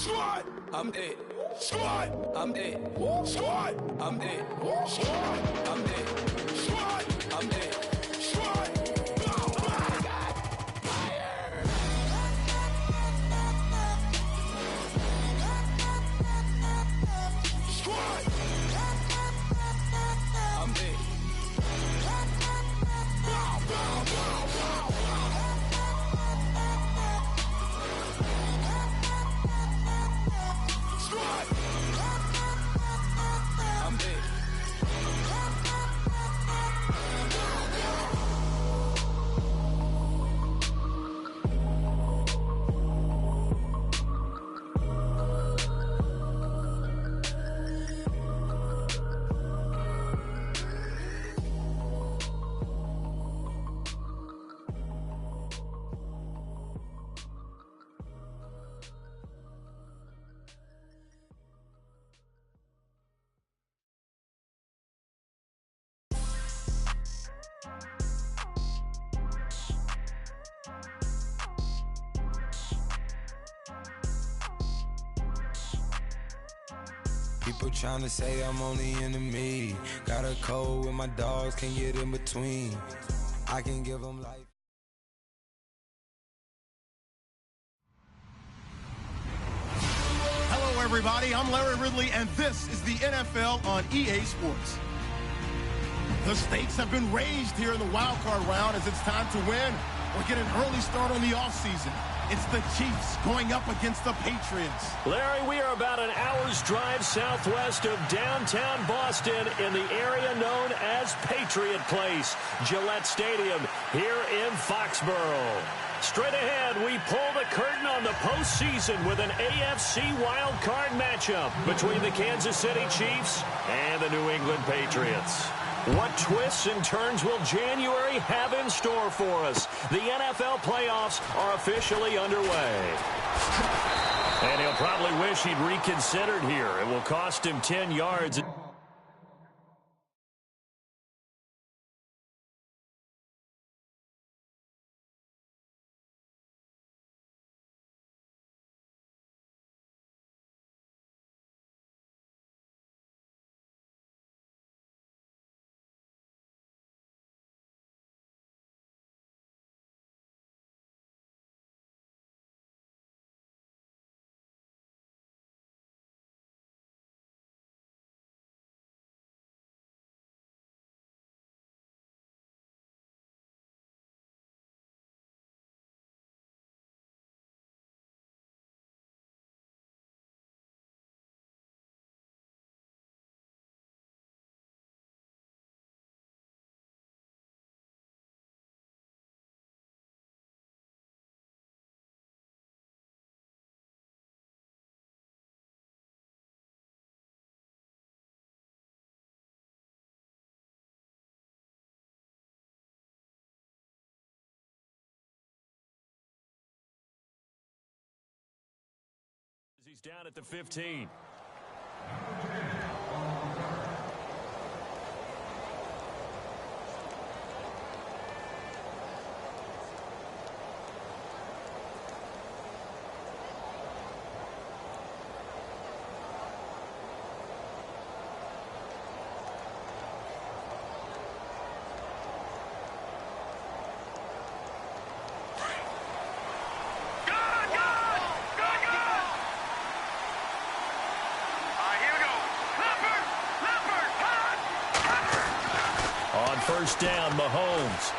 Squad, I'm dead. Squad, I'm dead. Squad, I'm dead. Squad, I'm dead. Squad, I'm dead. Squad. Oh my God. Fire. Squad. I'm dead. Bow, bow, bow, bow, bow. Squad. I'm dead. People tryna say I'm only enemy. Got a cold with my dogs, can't get in between. I can give them life. Hello, everybody. I'm Larry Ridley, and this is the NFL on EA Sports. The stakes have been raised here in the wild card round as it's time to win or get an early start on the offseason. It's the Chiefs going up against the Patriots. Larry, we are about an hour's drive southwest of downtown Boston in the area known as Patriot Place, Gillette Stadium, here in Foxborough. Straight ahead, we pull the curtain on the postseason with an AFC wildcard matchup between the Kansas City Chiefs and the New England Patriots. What twists and turns will January have in store for us? The NFL playoffs are officially underway. And he'll probably wish he'd reconsidered here. It will cost him 10 yards. He's down at the 15. First down, Mahomes.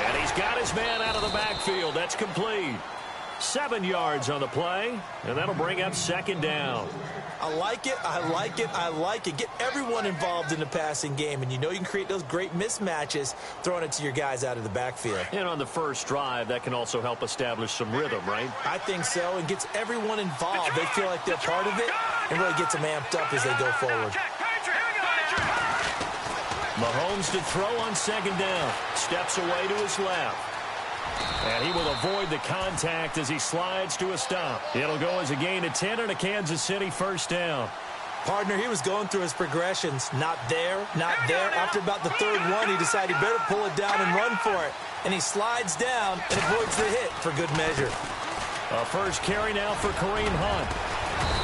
And he's got his man out of the backfield. That's complete. 7 yards on the play, and that'll bring up second down. I like it, I like it, I like it. Get everyone involved in the passing game, and you know you can create those great mismatches throwing it to your guys out of the backfield. And on the first drive, that can also help establish some rhythm, right? I think so, and gets everyone involved. They feel like they're part of it, and really gets them amped up as they go forward. Mahomes to throw on second down. Steps away to his left. And he will avoid the contact as he slides to a stop. It'll go as a gain of 10 and a Kansas City first down. Partner, he was going through his progressions. Not there, not there. After about the third one, he decided he better pull it down and run for it. And he slides down and avoids the hit for good measure. A first carry now for Kareem Hunt.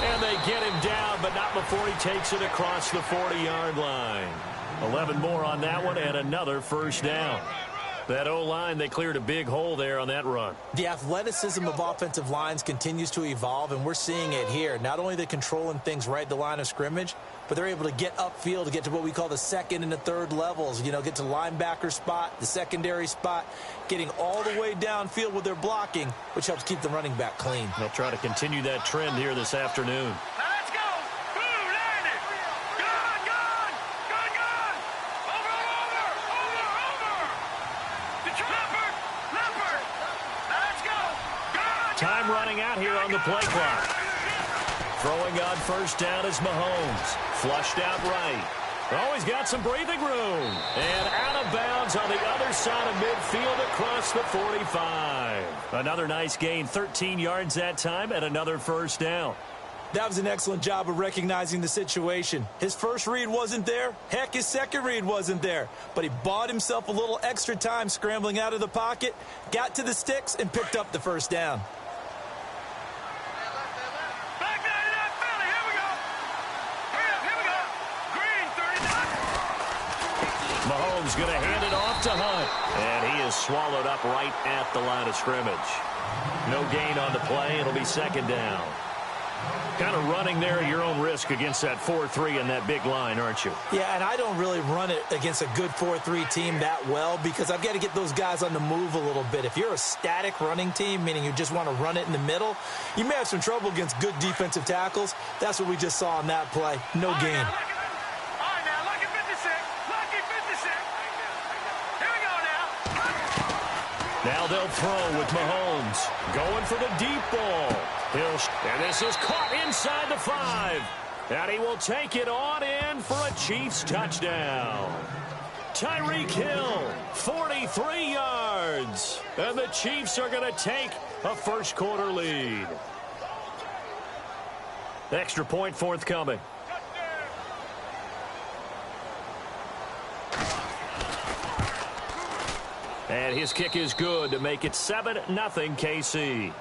And they get him down, but not before he takes it across the 40-yard line. 11 more on that one and another first down. That O-line, they cleared a big hole there on that run. The athleticism of offensive lines continues to evolve, and we're seeing it here. Not only are they controlling things right at the line of scrimmage, but they're able to get upfield to get to what we call the second and the third levels. You know, get to linebacker spot, the secondary spot, getting all the way downfield with their blocking, which helps keep the running back clean. They'll try to continue that trend here this afternoon. Let's go! Boom, land it! Gone! Over! Leopard! Let's go! Gone! Time running out here on the play clock. Throwing on first down is Mahomes. Flushed out right. Oh, he's got some breathing room. And out of bounds on the other side of midfield across the 45. Another nice gain, 13 yards that time, and another first down. That was an excellent job of recognizing the situation. His first read wasn't there. Heck, his second read wasn't there. But he bought himself a little extra time scrambling out of the pocket, got to the sticks, and picked up the first down. Mahomes going to hand it off to Hunt. And he is swallowed up right at the line of scrimmage. No gain on the play. It'll be second down. Kind of running there at your own risk against that 4-3 and that big line, aren't you? Yeah, and I don't really run it against a good 4-3 team that well because I've got to get those guys on the move a little bit. If you're a static running team, meaning you just want to run it in the middle, you may have some trouble against good defensive tackles. That's what we just saw on that play. No gain. Now they'll throw with Mahomes. Going for the deep ball. And this is caught inside the 5. And he will take it on in for a Chiefs touchdown. Tyreek Hill, 43 yards. And the Chiefs are going to take a first quarter lead. Extra point forthcoming. And his kick is good to make it 7-0 KC.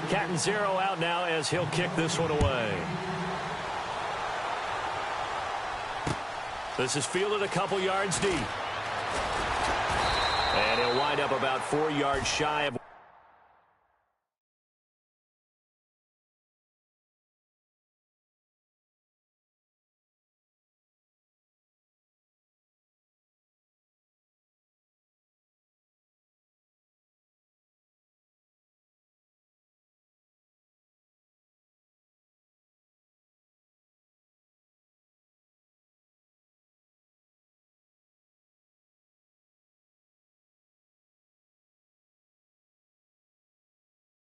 Cat and zero out now as he'll kick this one away. This is fielded a couple yards deep. And he'll wind up about 4 yards shy of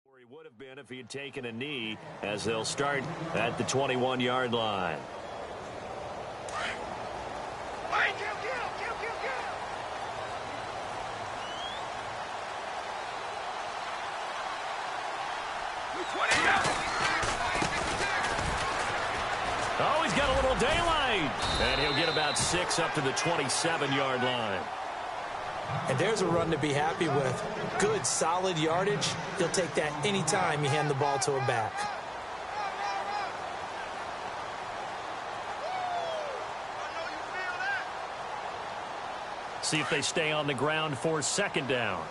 where he would have been if he had taken a knee, as they'll start at the 21-yard line. Oh, he's got a little daylight. And he'll get about 6 up to the 27-yard line. And there's a run to be happy with. Good, solid yardage. You'll take that anytime you hand the ball to a back. See if they stay on the ground for second down.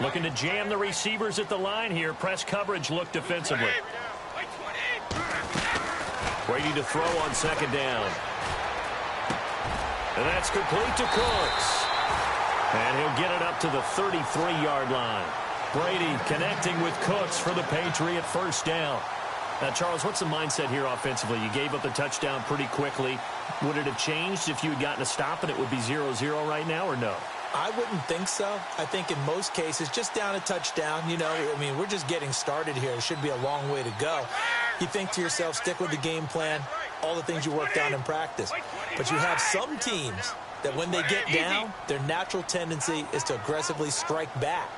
Looking to jam the receivers at the line here. Press coverage look defensively. Waiting to throw on second down. And that's complete to Cooks. And he'll get it up to the 33-yard line. Brady connecting with Cooks for the Patriot first down. Now, Charles, what's the mindset here offensively? You gave up the touchdown pretty quickly. Would it have changed if you had gotten a stop and it would be 0-0 right now, or no? I wouldn't think so. I think in most cases, just down a touchdown, you know, I mean, we're just getting started here. It should be a long way to go. You think to yourself, stick with the game plan, all the things you worked on in practice. But you have some teams that when they get down, their natural tendency is to aggressively strike back.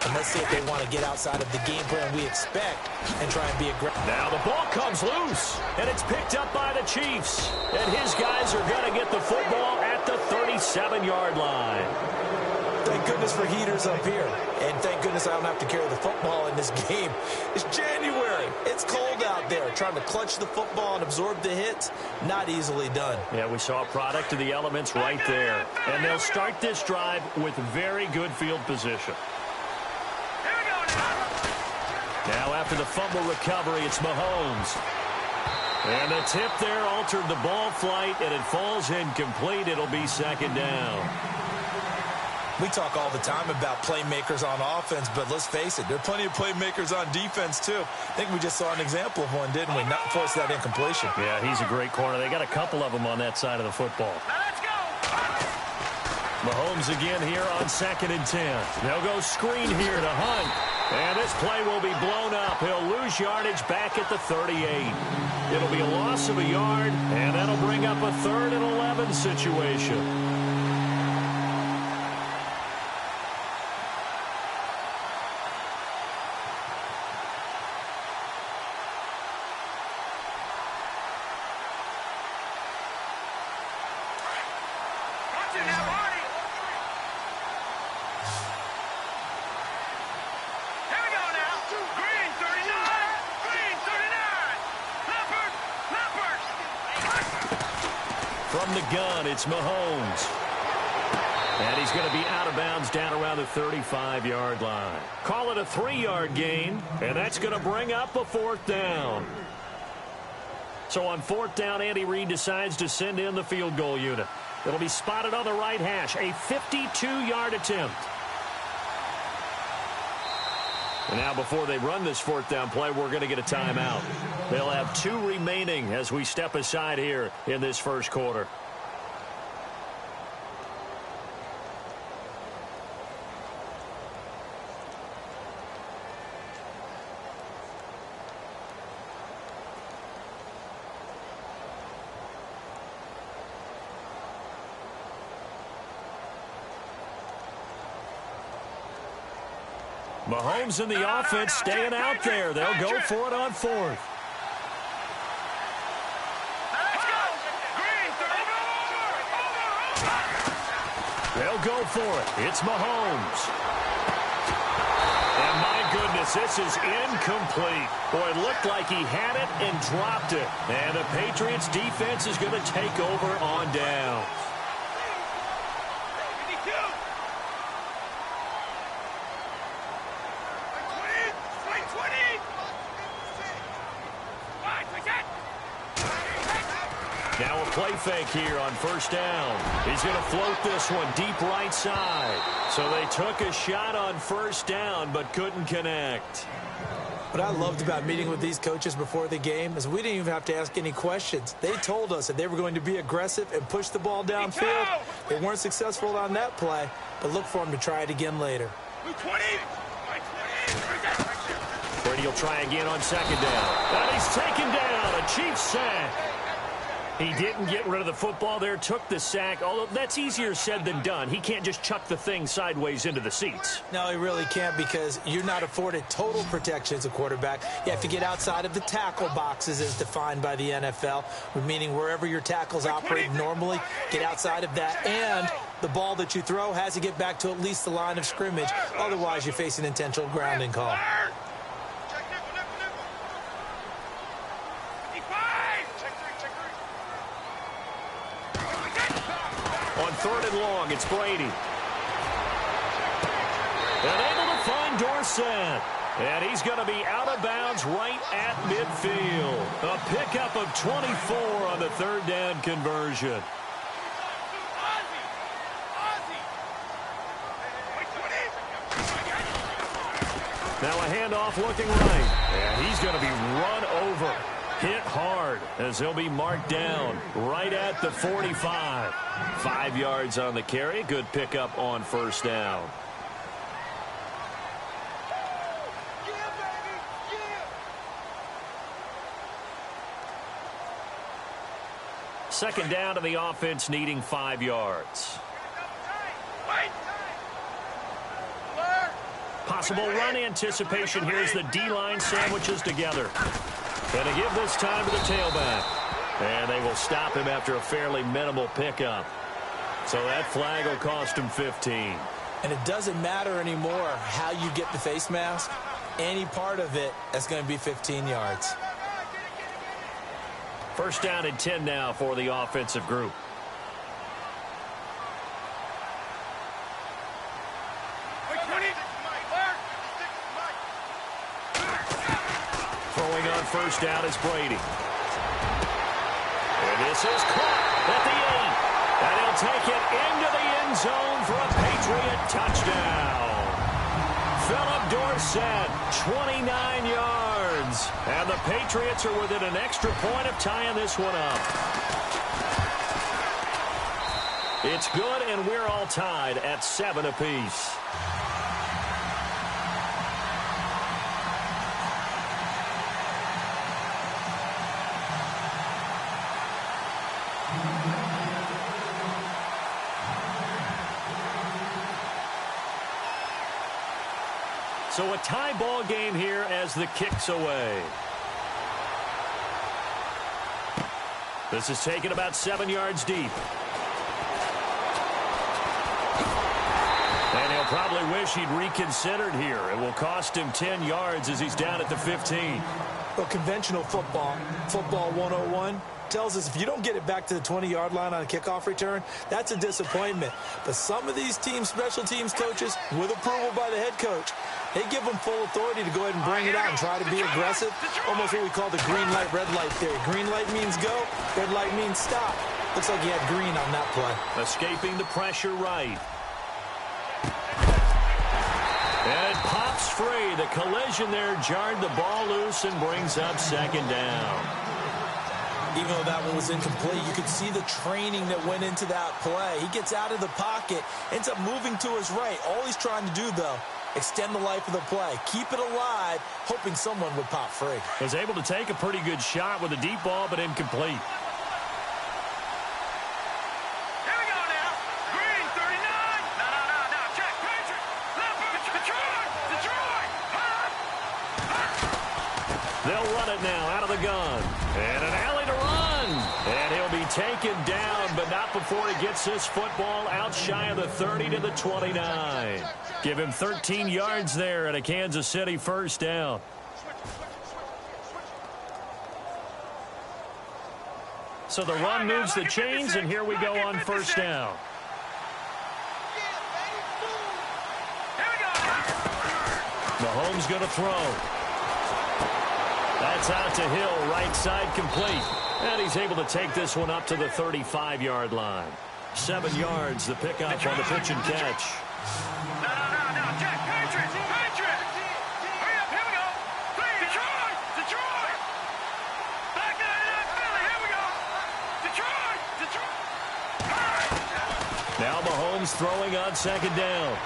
And let's see if they want to get outside of the game plan we expect and try and be aggressive. Now the ball comes loose, and it's picked up by the Chiefs. And his guys are going to get the football at the 37-yard line. Thank goodness for heaters up here. And thank goodness I don't have to carry the football in this game. It's January. It's cold out there. Trying to clutch the football and absorb the hits, not easily done. Yeah, we saw a product of the elements right there. And they'll start this drive with very good field position. Now after the fumble recovery, it's Mahomes. And the tip there altered the ball flight, and it falls incomplete. It'll be second down. We talk all the time about playmakers on offense, but let's face it, there are plenty of playmakers on defense, too. I think we just saw an example of one, didn't we? Not force that incompletion. Yeah, he's a great corner. They got a couple of them on that side of the football. Now let's go. Mahomes again here on 2nd and 10. They'll go screen here to Hunt. And this play will be blown up. He'll lose yardage back at the 38. It'll be a loss of a yard, and that'll bring up a 3rd and 11 situation. From the gun, it's Mahomes. And he's going to be out of bounds down around the 35-yard line. Call it a 3-yard gain, and that's going to bring up a 4th down. So on 4th down, Andy Reid decides to send in the field goal unit. It'll be spotted on the right hash, a 52-yard attempt. And now before they run this 4th down play, we're going to get a timeout. They'll have 2 remaining as we step aside here in this first quarter. Mahomes and the offense staying out there. They'll go for it on 4th. They'll go for it. It's Mahomes. And my goodness, this is incomplete. Boy, it looked like he had it and dropped it. And the Patriots defense is going to take over on down. Now a play fake here on 1st down. He's going to float this one deep right side. So they took a shot on 1st down but couldn't connect. What I loved about meeting with these coaches before the game is we didn't even have to ask any questions. They told us that they were going to be aggressive and push the ball downfield. They weren't successful on that play, but look for them to try it again later. Brady will try again on 2nd down. And he's taken down. A Chiefs sack. He didn't get rid of the football there, took the sack, although that's easier said than done. He can't just chuck the thing sideways into the seats. No, he really can't because you're not afforded total protection as a quarterback. You have to get outside of the tackle boxes as defined by the NFL, meaning wherever your tackles operate normally, get outside of that, and the ball that you throw has to get back to at least the line of scrimmage. Otherwise, you face an intentional grounding call. On 3rd and long, it's Brady. And able to find Dorsett. And he's going to be out of bounds right at midfield. A pickup of 24 on the 3rd down conversion. Now a handoff looking right. And he's going to be run over. Hit hard as he'll be marked down right at the 45. 5 yards on the carry. Good pickup on 1st down. Second down to the offense needing 5 yards. Possible run anticipation here as the D-line sandwiches together. Going to give this time to the tailback. And they will stop him after a fairly minimal pickup. So that flag will cost him 15. And it doesn't matter anymore how you get the face mask. Any part of it, that's going to be 15 yards. First down and 10 now for the offensive group. Throwing on first down is Brady. And this is caught at the 8. And he'll take it into the end zone for a Patriot touchdown. Philip Dorsett, 29 yards. And the Patriots are within an extra point of tying this one up. It's good, and we're all tied at 7 apiece. So a tie ball game here as the kick's away. This is taken about 7 yards deep. And he'll probably wish he'd reconsidered here. It will cost him 10 yards as he's down at the 15. Well, conventional football 101, tells us if you don't get it back to the 20-yard line on a kickoff return, that's a disappointment. But some of these teams, special teams coaches, with approval by the head coach, they give them full authority to go ahead and bring it out and try to be aggressive. Almost what we call the green light, red light theory. Green light means go, red light means stop. Looks like he had green on that play. Escaping the pressure right. And it pops free. The collision there jarred the ball loose and brings up second down. Even though that one was incomplete, you could see the training that went into that play. He gets out of the pocket, ends up moving to his right. All he's trying to do, though, extend the life of the play. Keep it alive, hoping someone would pop free. Was able to take a pretty good shot with a deep ball, but incomplete. Here we go now. Green, 39. No. Check. Patriot. Detroit. They'll run it now out of the gun. And an alley to run. And he'll be taken down, but not before he gets this football out shy of the 30 to the 29. Give him 13 yards there at a Kansas City first down. So the run moves the chains, and here we go on first down. Mahomes going to throw. That's out to Hill, right side complete. And he's able to take this one up to the 35-yard line. 7 yards, the pickup on the pitch and catch. No. Check. Patriot. Hurry up. Here we go. Detroit. Back to Philly. Here we go. Detroit. Now Mahomes throwing on second down.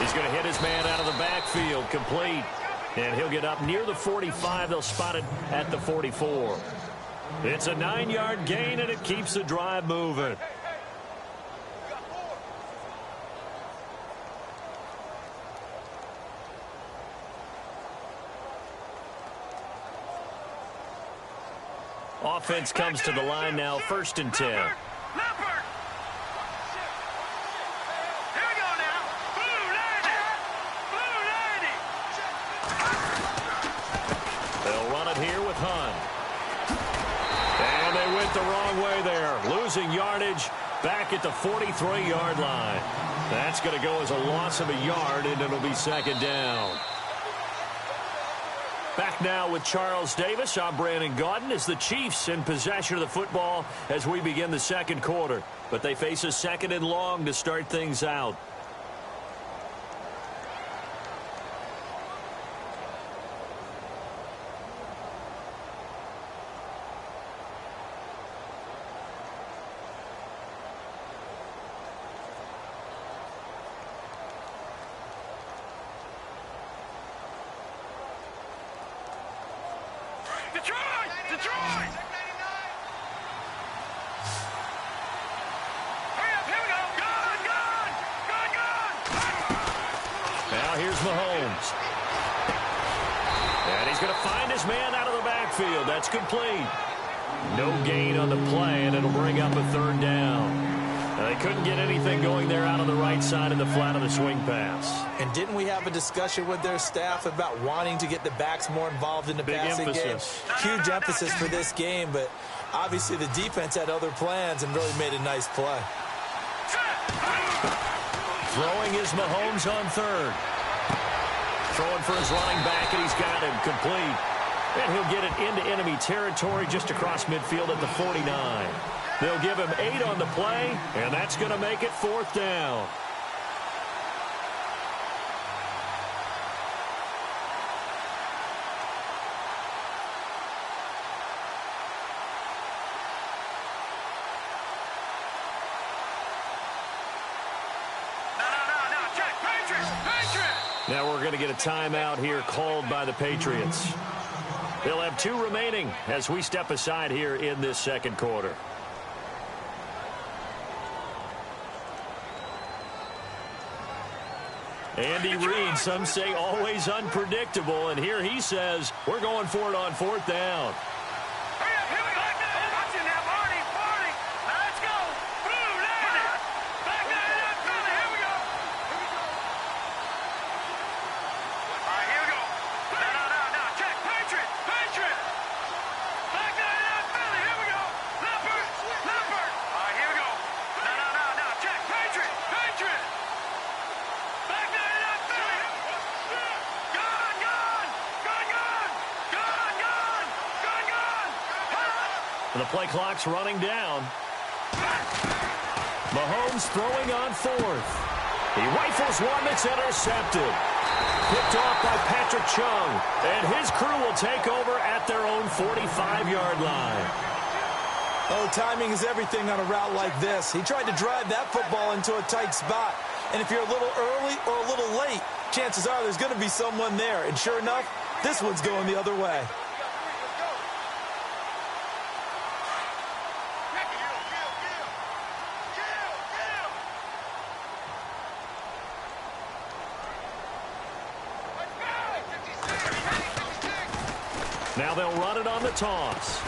He's going to hit his man out of the backfield, complete. And he'll get up near the 45. They'll spot it at the 44. It's a 9-yard gain, and it keeps the drive moving. Offense comes to the line now, 1st and 10. Leopard. Here we go now. Blue lady. They'll run it here with Hunt. And they went the wrong way there. Losing yardage back at the 43-yard line. That's going to go as a loss of a yard, and it'll be second down. Back now with Charles Davis. I'm Brandon Gaudin as the Chiefs in possession of the football as we begin the second quarter. But they face a 2nd and long to start things out. Detroit. Hurry up. Here we go. Gone. here's Mahomes. And he's going to find his man out of the backfield. That's complete. No gain on the play, and it'll bring up a third down. They couldn't get anything going there out on the right side of the flat of the swing pass. And didn't we have a discussion with their staff about wanting to get the backs more involved in the passing game? Huge emphasis for this game, but obviously the defense had other plans and really made a nice play. Throwing is Mahomes on third. Throwing for his running back, and he's got him complete. And he'll get it into enemy territory just across midfield at the 49. They'll give him 8 on the play, and that's going to make it 4th down. Now we're going to get a timeout here called by the Patriots. They'll have 2 remaining as we step aside here in this second quarter. Andy Reid, some say always unpredictable, and here he says we're going for it on 4th down. The play clock's running down. Mahomes throwing on 4th. He rifles one that's intercepted. Picked off by Patrick Chung. And his crew will take over at their own 45-yard line. Oh, timing is everything on a route like this. He tried to drive that football into a tight spot. And if you're a little early or a little late, chances are there's going to be someone there. And sure enough, this one's going the other way. Now they'll run it on the toss.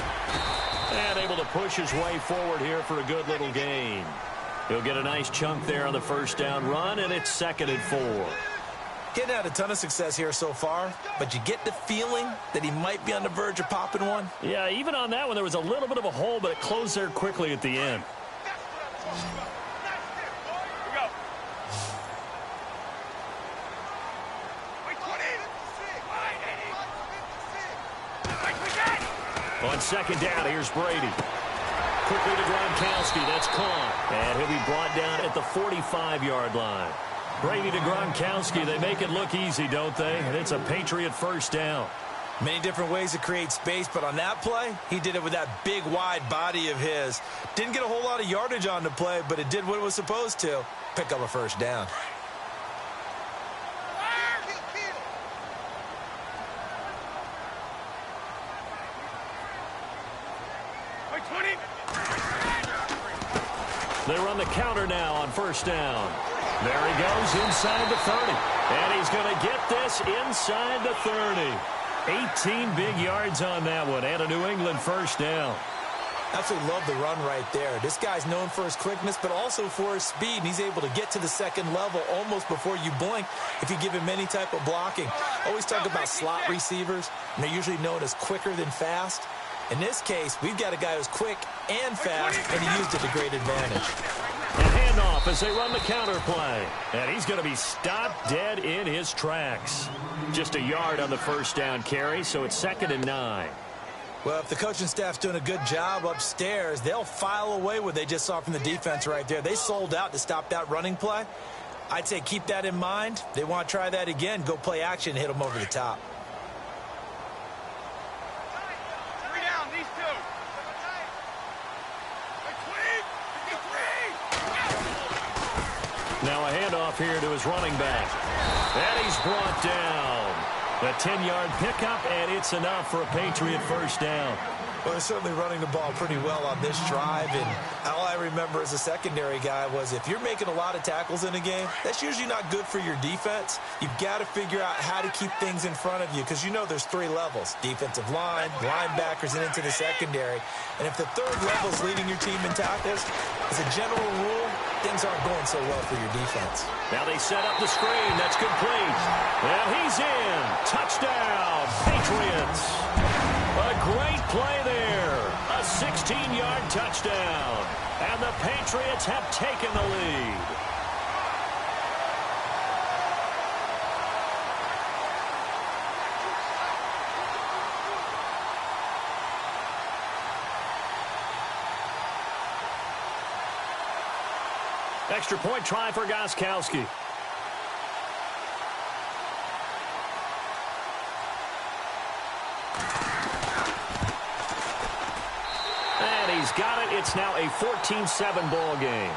And able to push his way forward here for a good little gain. He'll get a nice chunk there on the first down run, and it's 2nd and 4. Getting had a ton of success here so far, but you get the feeling that he might be on the verge of popping one. Yeah, even on that one, there was a little bit of a hole, but it closed there quickly at the end. On 2nd down, here's Brady. Quickly to Gronkowski. That's caught. And he'll be brought down at the 45-yard line. Brady to Gronkowski. They make it look easy, don't they? And it's a Patriot first down. Many different ways to create space, but on that play, he did it with that big, wide body of his. Didn't get a whole lot of yardage on the play, but it did what it was supposed to. Pick up a first down. They run the counter now on first down. There he goes inside the 30. And he's going to get this inside the 30. 18 big yards on that one and a New England first down. Absolutely love the run right there. This guy's known for his quickness, but also for his speed. And he's able to get to the second level almost before you blink if you give him any type of blocking. Always talk about slot receivers, and they're usually known as quicker than fast. In this case, we've got a guy who's quick and fast, and he used it to great advantage. A handoff as they run the counter play. And he's going to be stopped dead in his tracks. Just a yard on the first down carry, so it's 2nd and 9. Well, if the coaching staff's doing a good job upstairs, they'll file away what they just saw from the defense right there. They sold out to stop that running play. I'd say keep that in mind. They want to try that again, go play action, hit them over the top. Now a handoff here to his running back. And he's brought down. A 10-yard pickup, and it's enough for a Patriot first down. Well, they're certainly running the ball pretty well on this drive, and all I remember as a secondary guy was if you're making a lot of tackles in a game, that's usually not good for your defense. You've got to figure out how to keep things in front of you because you know there's three levels, defensive line, linebackers, and into the secondary. And if the third level is leading your team in tackles, as a general rule, things aren't going so well for your defense. Now they set up the screen. That's complete. And he's in. Touchdown, Patriots. A great play there. A 16-yard touchdown. And the Patriots have taken the lead. Extra point try for Gostkowski. And he's got it. It's now a 14-7 ball game.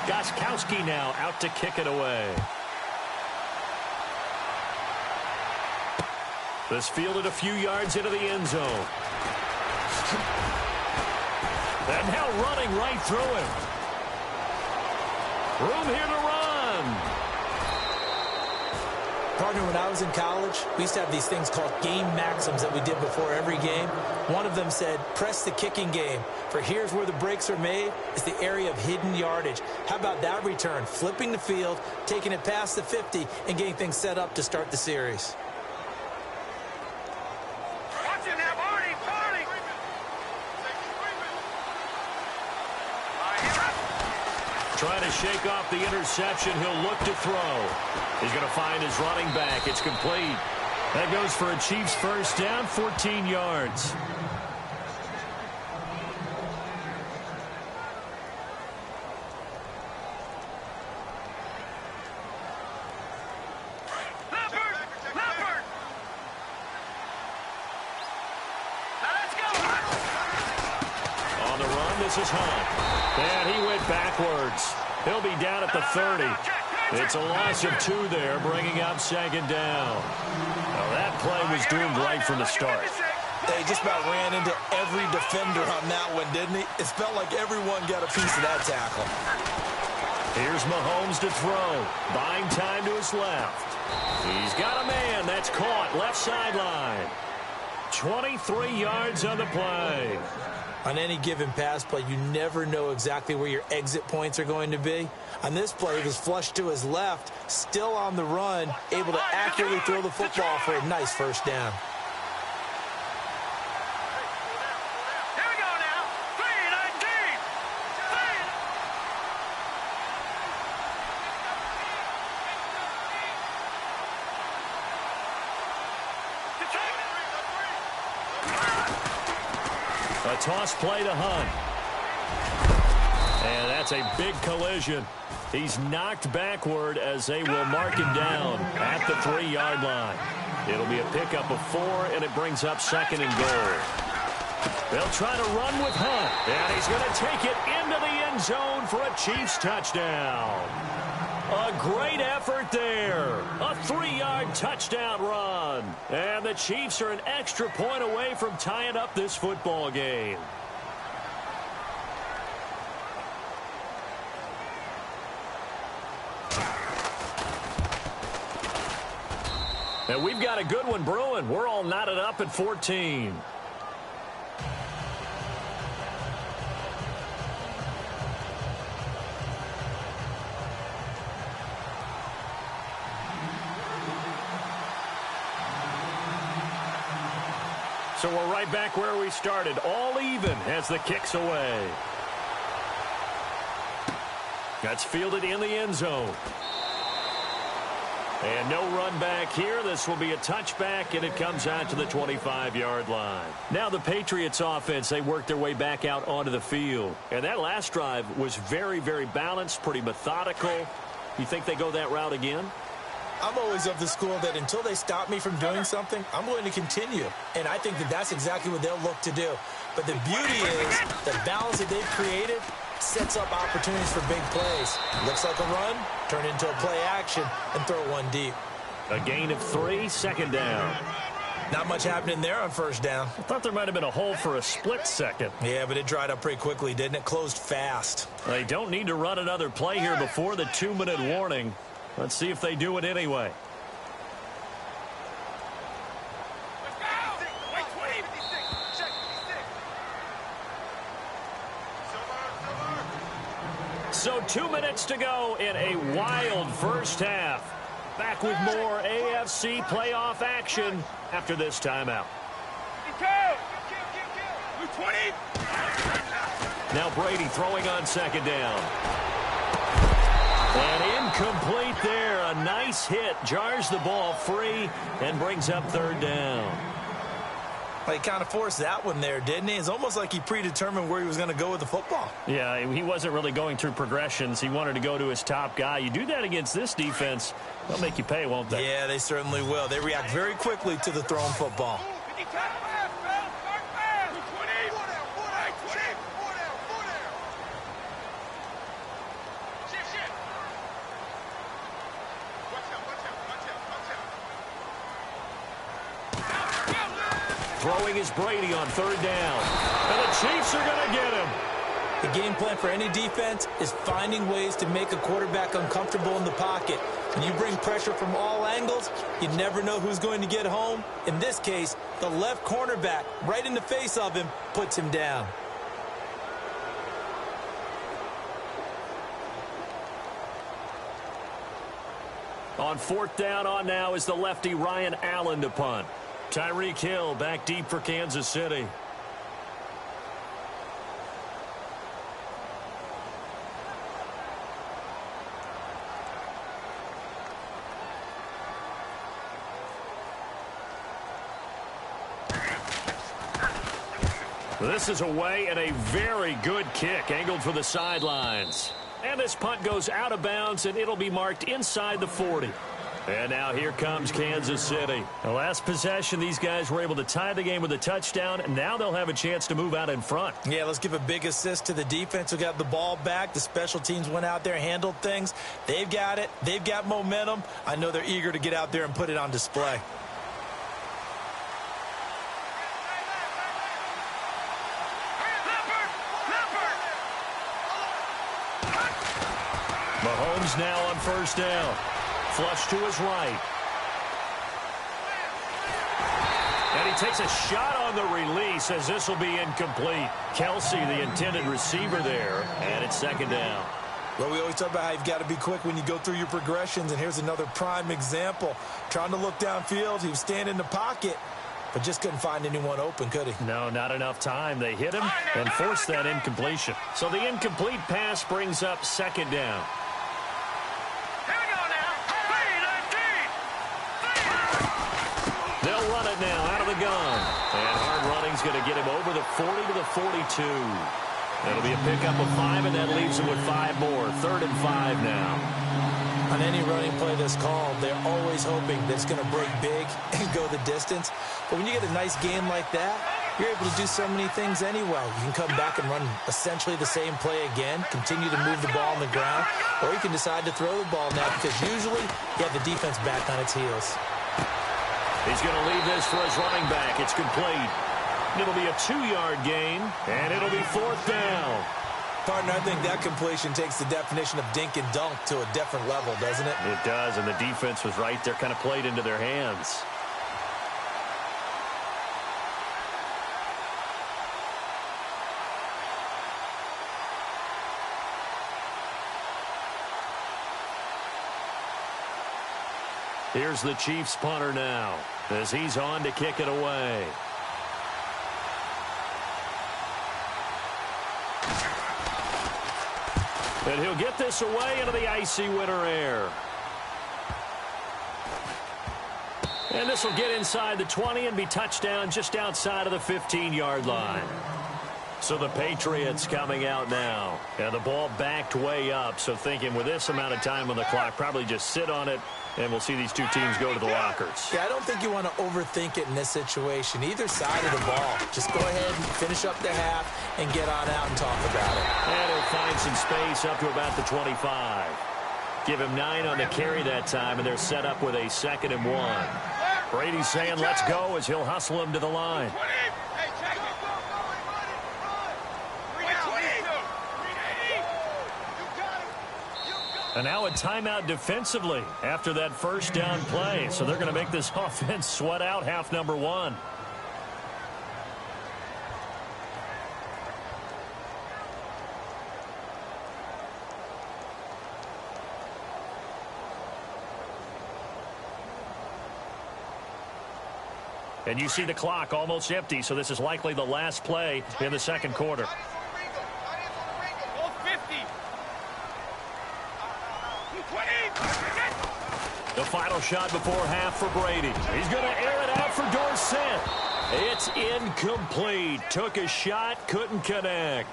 Gostkowski now out to kick it away. This fielded a few yards into the end zone. And now running right through him. Room here to run. Partner, when I was in college, we used to have these things called game maxims that we did before every game. One of them said, press the kicking game. For here's where the breaks are made, is the area of hidden yardage. How about that return? Flipping the field, taking it past the 50, and getting things set up to start the series. Trying to shake off the interception. He'll look to throw. He's going to find his running back. It's complete. That goes for a Chiefs first down, 14 yards. On the run, this is Hunt. And he went backwards. He'll be down at the 30. It's a loss of 2 there, bringing up second down. Now that play was doomed right from the start. They just about ran into every defender on that one, didn't he? It felt like everyone got a piece of that tackle. Here's Mahomes to throw. Buying time to his left. He's got a man. That's caught. Left sideline. 23 yards on the play. On any given pass play, you never know exactly where your exit points are going to be. On this play, he was flushed to his left, still on the run, able to accurately throw the football for a nice first down. Here we go now. 3-19. A toss play to Hunt. And that's a big collision. He's knocked backward as they will mark him down at the 3-yard line. It'll be a pickup of 4, and it brings up second and goal. They'll try to run with Hunt, and he's going to take it into the end zone for a Chiefs touchdown. A great effort there. A 3-yard touchdown run. And the Chiefs are an extra point away from tying up this football game. And we've got a good one brewing. We're all knotted up at 14. So we're right back where we started, all even as the kick's away. That's fielded in the end zone. And no run back here. This will be a touchback, and it comes out to the 25-yard line. Now the Patriots offense, they work their way back out onto the field. And that last drive was very, very balanced, pretty methodical. You think they go that route again? I'm always of the school that until they stop me from doing something, I'm going to continue. And I think that that's exactly what they'll look to do. But the beauty is the balance that they've created sets up opportunities for big plays. Looks like a run, turn into a play action, and throw one deep. A gain of 3, second down. Not much happening there on first down. I thought there might have been a hole for a split second. Yeah, but it dried up pretty quickly, didn't it? Closed fast. They don't need to run another play here before the 2-minute warning. Let's see if they do it anyway. So 2 minutes to go in a wild first half. Back with more AFC playoff action after this timeout. Now Brady throwing on second down. And incomplete there. A nice hit. Jars the ball free and brings up third down. Well, he kind of forced that one there, didn't he? It's almost like he predetermined where he was going to go with the football. Yeah, he wasn't really going through progressions. He wanted to go to his top guy. You do that against this defense, they'll make you pay, won't they? Yeah, they certainly will. They react very quickly to the thrown football. Throwing is Brady on third down. And the Chiefs are going to get him. The game plan for any defense is finding ways to make a quarterback uncomfortable in the pocket. When you bring pressure from all angles, you never know who's going to get home. In this case, the left cornerback, right in the face of him, puts him down. On fourth down on now is the lefty Ryan Allen to punt. Tyreek Hill back deep for Kansas City. This is away and a very good kick angled for the sidelines. And this punt goes out of bounds and it'll be marked inside the 40. And now here comes Kansas City. The last possession, these guys were able to tie the game with a touchdown, and now they'll have a chance to move out in front. Yeah, let's give a big assist to the defense who got the ball back. The special teams went out there, handled things. They've got it. They've got momentum. I know they're eager to get out there and put it on display. Mahomes now on first down. Flush to his right. And he takes a shot on the release as this will be incomplete. Kelsey, the intended receiver there, and it's second down. Well, we always talk about how you've got to be quick when you go through your progressions, and here's another prime example. Trying to look downfield, he was standing in the pocket, but just couldn't find anyone open, could he? No, not enough time. They hit him and forced that incompletion. So the incomplete pass brings up second down. They'll run it now out of the gun. And hard running's going to get him over the 40 to the 42. It'll be a pickup of 5, and that leaves him with 5 more. 3rd and 5 now. On any running play that's called, they're always hoping that it's going to break big and go the distance. But when you get a nice game like that, you're able to do so many things anyway. You can come back and run essentially the same play again, continue to move the ball on the ground, or you can decide to throw the ball now because usually you have the defense back on its heels. He's going to leave this for his running back. It's complete. It'll be a 2-yard gain, and it'll be 4th down. Partner, I think that completion takes the definition of dink and dunk to a different level, doesn't it? It does, and the defense was right there, kind of played into their hands. Here's the Chiefs punter now as he's on to kick it away. And he'll get this away into the icy winter air. And this will get inside the 20 and be touchdown just outside of the 15-yard line. So the Patriots coming out now. And the ball backed way up. So thinking with this amount of time on the clock, probably just sit on it, and we'll see these two teams go to the lockers. Yeah, I don't think you want to overthink it in this situation. Either side of the ball. Just go ahead and finish up the half and get on out and talk about it. And he'll find some space up to about the 25. Give him 9 on the carry that time, and they're set up with a 2nd and 1. Brady's saying let's go as he'll hustle him to the line. And now a timeout defensively after that first down play. So they're going to make this offense sweat out half number 1. And you see the clock almost empty, so this is likely the last play in the second quarter. The final shot before half for Brady. He's going to air it out for Dorsett. It's incomplete. Took a shot, couldn't connect.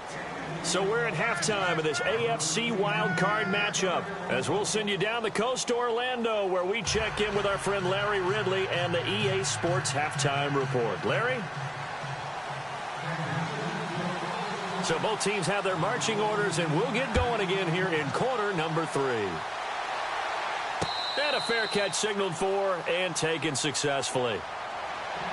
So we're at halftime of this AFC wildcard matchup as we'll send you down the coast to Orlando, where we check in with our friend Larry Ridley and the EA Sports Halftime Report. Larry? So both teams have their marching orders, and we'll get going again here in quarter number 3. And a fair catch signaled for and taken successfully.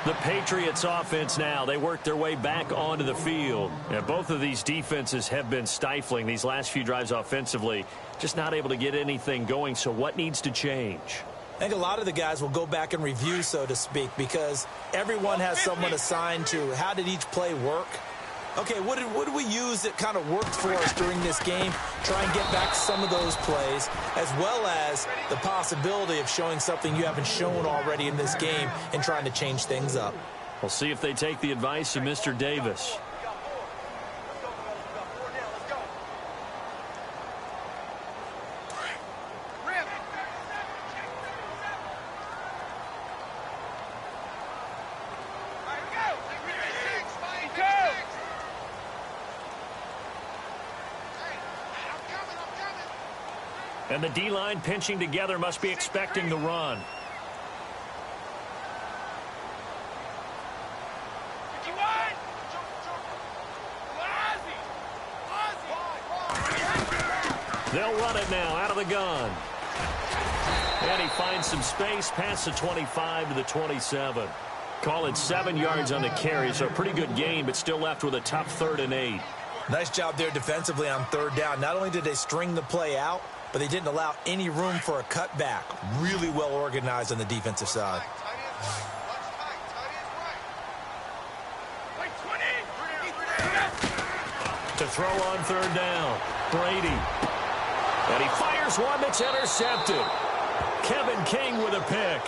The Patriots offense now, they work their way back onto the field. And both of these defenses have been stifling these last few drives offensively. Just not able to get anything going, so what needs to change? I think a lot of the guys will go back and review, so to speak, because everyone has someone assigned to how did each play work. Okay, what did we use that kind of worked for us during this game? Try and get back some of those plays, as well as the possibility of showing something you haven't shown already in this game and trying to change things up. We'll see if they take the advice of Mr. Davis. And the D-line pinching together must be expecting the run. They'll run it now out of the gun. And he finds some space past the 25 to the 27. Call it 7 yards on the carry, so a pretty good gain, but still left with a tough 3rd and 8. Nice job there defensively on 3rd down. Not only did they string the play out, but they didn't allow any room for a cutback. Really well organized on the defensive side. To throw on 3rd down, Brady. And he fires one that's intercepted. Kevin King with a pick.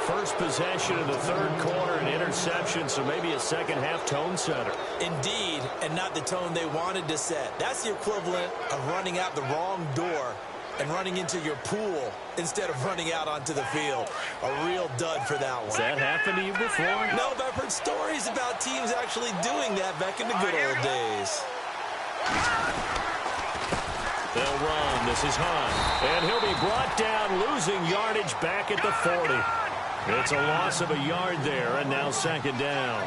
First possession of the 3rd quarter, an interception, so maybe a second-half tone setter. Indeed, and not the tone they wanted to set. That's the equivalent of running out the wrong door and running into your pool instead of running out onto the field. A real dud for that one. Has that happened to you before? No, but I've heard stories about teams actually doing that back in the good old days. They'll run. This is Hunt. And he'll be brought down, losing yardage back at the 40. It's a loss of a yard there, and now 2nd down.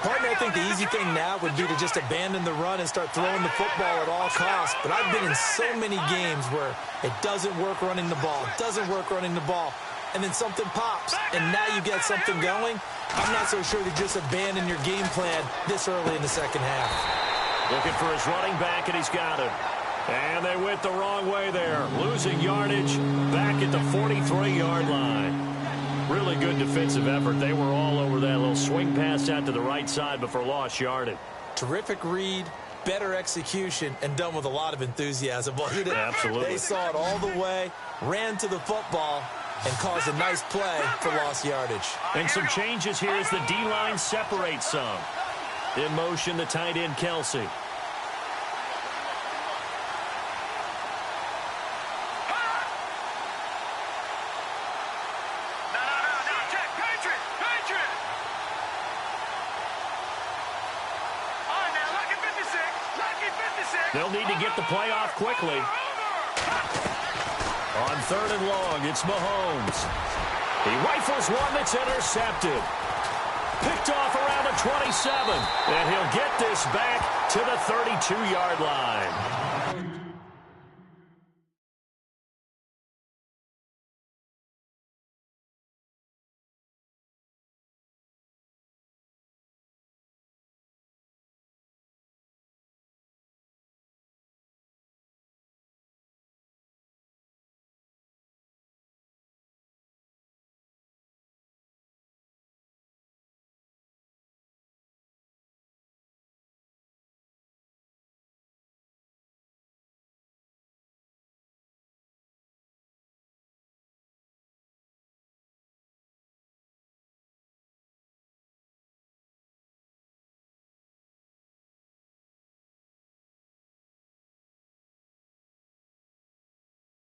Partner, I think the easy thing now would be to just abandon the run and start throwing the football at all costs. But I've been in so many games where it doesn't work running the ball, and then something pops, and now you get something going. I'm not so sure to just abandon your game plan this early in the second half. Looking for his running back, and he's got him. And they went the wrong way there, losing yardage back at the 43-yard line. Really good defensive effort. They were all over that little swing pass out to the right side before lost yardage. Terrific read, better execution, and done with a lot of enthusiasm, wasn't it? Absolutely. They saw it all the way, ran to the football, and caused a nice play for lost yardage. And some changes here as the D-line separates some. In motion, the tight end, Kelsey. They'll need to get the play off quickly. On 3rd and long, it's Mahomes. He rifles one that's intercepted. Picked off around the 27. And he'll get this back to the 32-yard line.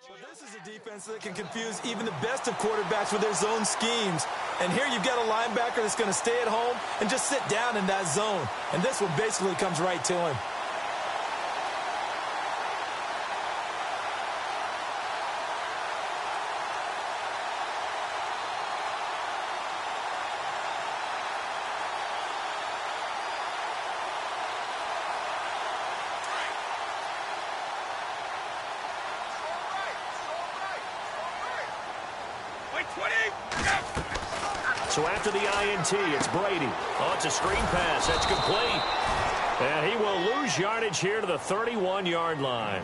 Well, this is a defense that can confuse even the best of quarterbacks with their zone schemes. And here you've got a linebacker that's going to stay at home and just sit down in that zone. And this one basically comes right to him. So after the INT, it's Brady. Oh, it's a screen pass. That's complete. And he will lose yardage here to the 31-yard line.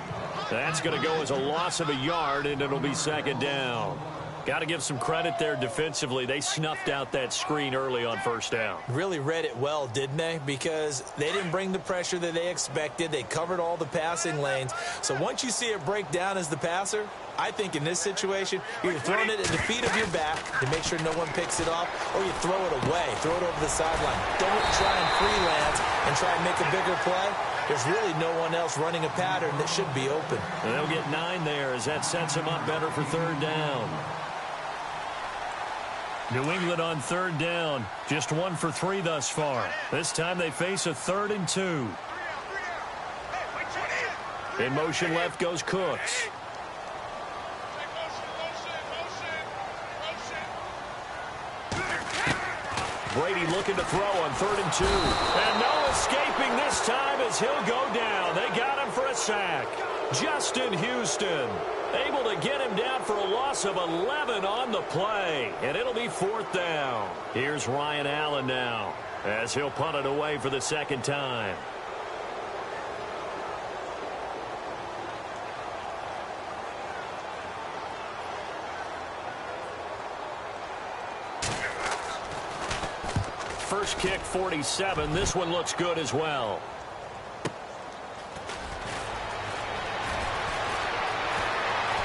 That's going to go as a loss of a yard, and it'll be 2nd down. Got to give some credit there defensively. They snuffed out that screen early on 1st down. Really read it well, didn't they? Because they didn't bring the pressure that they expected. They covered all the passing lanes. So once you see it break down as the passer, I think in this situation, you're throwing it at the feet of your back to make sure no one picks it off, or you throw it away, throw it over the sideline. Don't try and freelance and try and make a bigger play. There's really no one else running a pattern that should be open. And they'll get 9 there as that sets them up better for 3rd down. New England on 3rd down. Just 1 for 3 thus far. This time they face a 3rd and 2. In motion left goes Cooks. Brady looking to throw on 3rd and 2. And no escaping this time as he'll go down. They got him for a sack. Justin Houston able to get him down for a loss of 11 on the play. And it'll be 4th down. Here's Ryan Allen now as he'll punt it away for the 2nd time. First kick 47. This one looks good as well.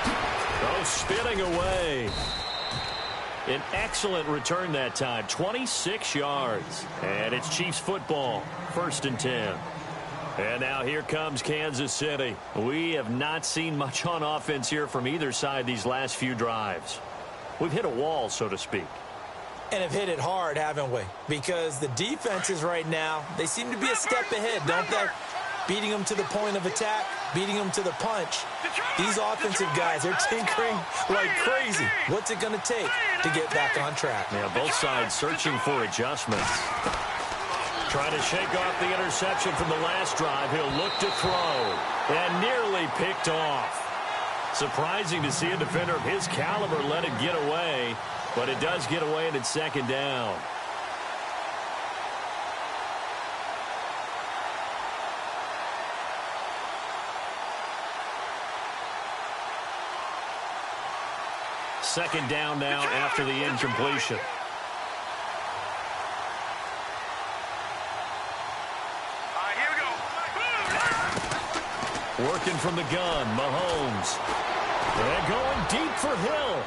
Oh, spinning away. An excellent return that time. 26 yards. And it's Chiefs football. 1st and 10. And now here comes Kansas City. We have not seen much on offense here from either side these last few drives. We've hit a wall, so to speak. And have hit it hard, haven't we? Because the defenses right now, they seem to be a step ahead, don't they? Beating them to the point of attack, beating them to the punch. These offensive guys, they're tinkering like crazy. What's it going to take to get back on track? Yeah, both sides searching for adjustments. Trying to shake off the interception from the last drive. He'll look to throw. And nearly picked off. Surprising to see a defender of his caliber let it get away. But it does get away and it's 2nd down. Second down now after the incompletion. Here we go. Working from the gun, Mahomes. And going deep for Hill.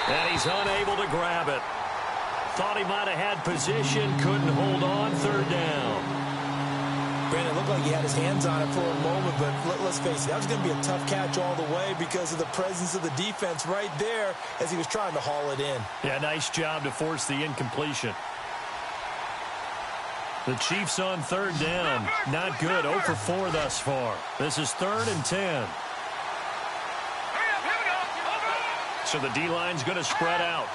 And he's unable to grab it. Thought he might have had position, couldn't hold on. 3rd down. Brandon, it looked like he had his hands on it for a moment, but let's face it, that was going to be a tough catch all the way because of the presence of the defense right there as he was trying to haul it in. Yeah, nice job to force the incompletion. The Chiefs on third down. Not good. 0 for 4 thus far. This is 3rd and 10. So the D-line's going to spread out.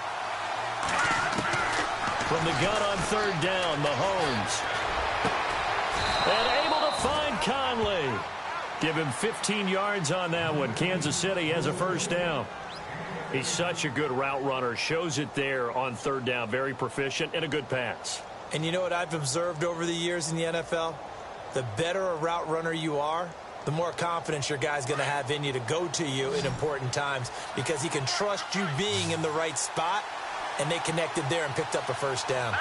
From the gun on third down, Mahomes. And able to find Conley. Give him 15 yards on that one. Kansas City has a first down. He's such a good route runner. Shows it there on third down. Very proficient and a good pass. And you know what I've observed over the years in the NFL? The better a route runner you are, the more confidence your guy's going to have in you to go to you in important times because he can trust you being in the right spot, and they connected there and picked up a first down.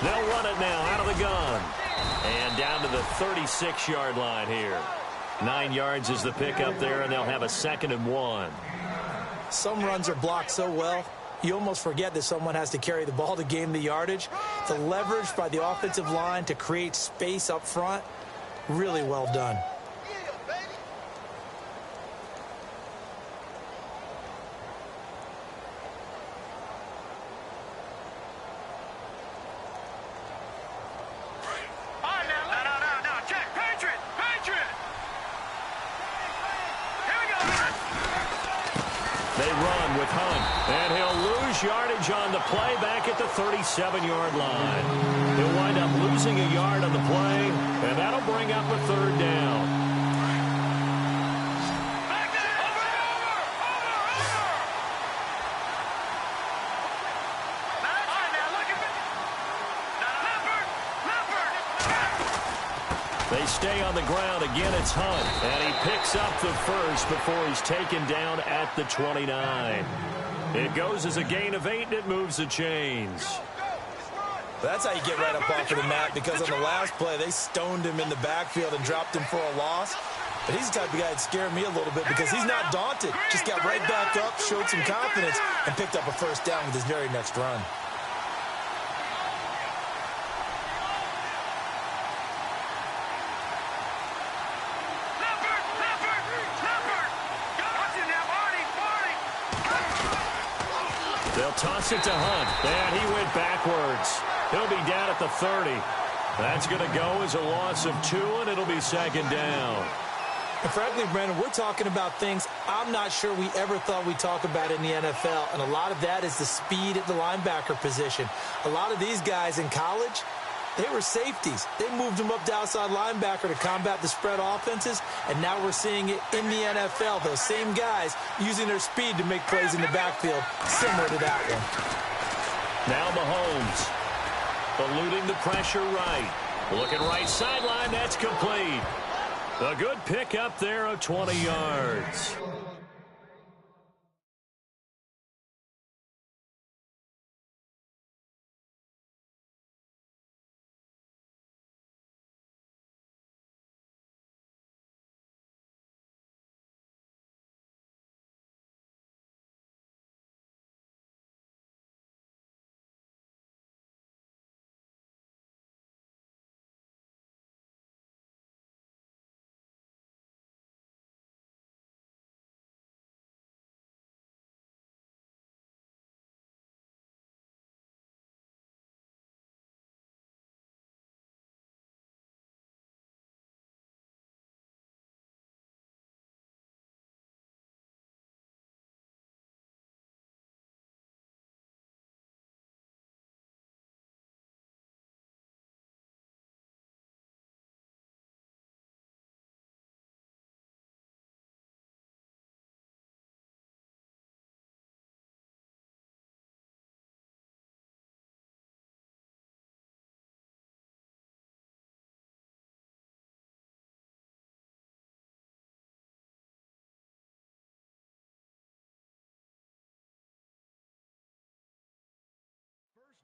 They'll run it now out of the gun. And down to the 36-yard line here. 9 yards is the pickup there, and they'll have a 2nd and 1. Some runs are blocked so well, you almost forget that someone has to carry the ball to gain the yardage. The leverage by the offensive line to create space up front, really well done. And he'll lose yardage on the play back at the 37-yard line. He'll wind up losing a yard on the play, and that'll bring up a 3rd down. They stay on the ground. Again, it's Hunt. And he picks up the first before he's taken down at the 29. It goes as a gain of 8, and it moves the chains. That's how you get right up off of the mat, because on the last play, they stoned him in the backfield and dropped him for a loss. But he's the type of guy that scared me a little bit because he's not daunted. Just got right back up, showed some confidence, and picked up a first down with his very next run. They'll toss it to Hunt, and he went backwards. He'll be down at the 30. That's going to go as a loss of 2, and it'll be 2nd down. And frankly, Brandon, we're talking about things I'm not sure we ever thought we'd talk about in the NFL, and a lot of that is the speed at the linebacker position. A lot of these guys in college, they were safeties. They moved them up to outside linebacker to combat the spread offenses, and now we're seeing it in the NFL. Those same guys using their speed to make plays in the backfield, similar to that one. Now Mahomes, eluding the pressure right. Looking right sideline, that's complete. A good pickup there of 20 yards.